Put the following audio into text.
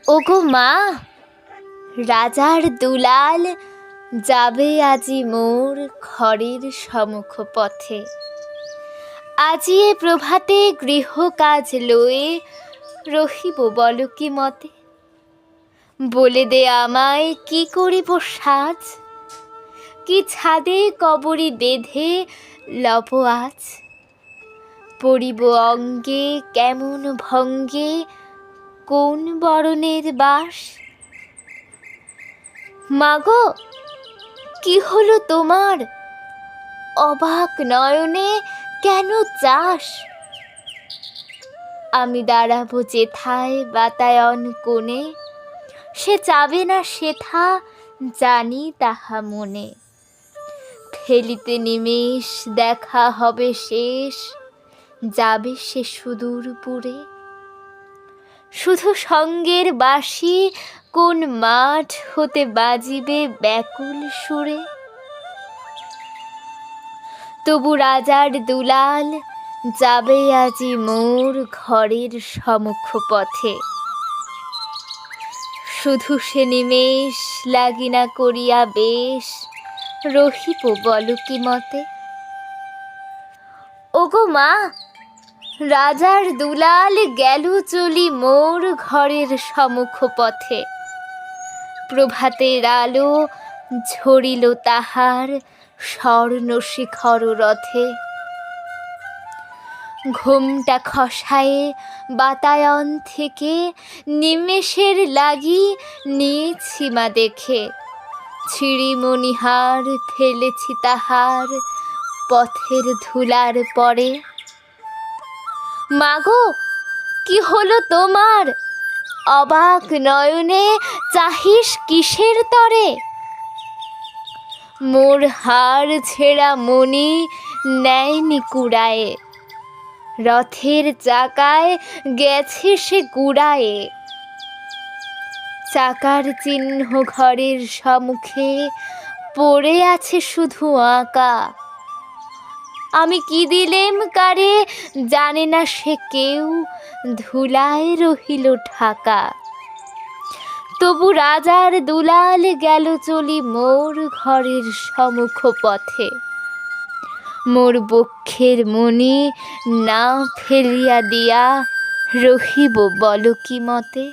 ওগো মা, রাজার দুলাল যাবে আজি মোর ঘরের সমুখ পথে। আজি এ প্রভাতে গৃহ কাজ লয়ে রহিব বল কি মতে। বলে দে আমায় কি করিব সাজ, কি ছাদে কবরী বেঁধে লব আজ। পড়িব অঙ্গে কেমন ভঙ্গে কোন বরণের বাস। মাগো, কি হলো তোমার অবাক নয়নে কেন চাস। আমি দাঁড়াবো যেথায় বাতায়ন কোণে, সে যাবে না সেথা জানি তাহা মনে। ফেলিতে নিমেষ দেখা হবে শেষ, যাবে সে সুদূর পুরে। শুধু সঙ্গের বাঁশি কোন মাঠ হতে বাজিবে ব্যাকুল সুরে। তবু রাজার দুলাল যাবে আজি মোর ঘরের সমুখ পথে। শুধু সে নিমেষ লাগিনা করিয়া বেশ রহিব বল কি মতে। ওগো মা, রাজার দুলাল গেল চলি মোর ঘরের সমুখ পথে। প্রভাতের আলো ঝরিল তাহার স্বর্ণ শিখর রথে। ঘোমটা খসায়ে বাতায়ন থেকে নিমেষের লাগি নিয়েছি মা দেখে। ছিঁড়ি মণিহার ফেলেছি তাহার পথের ধুলার পরে। মাগো, কি হলো তোমার অবাক নয়নে চাহিস কিসের তরে। মোর হার ছেঁড়া মণি নেয়নি কুড়ায়ে, রথের চাকায় গেছে সে গুড়ায়ে। চাকার চিহ্ন ঘরের সম্মুখে পড়ে আছে শুধু আঁকা। আমি কি দিলেম কারে জানে না সে কেউ, ধুলায় রহিল ঢাকা। তবু রাজার দুলাল গেল চলি মোর ঘরের সমুখ পথে। মোর বক্ষের মণি না ফেলিয়া দিয়া রহিব বল কি মতে।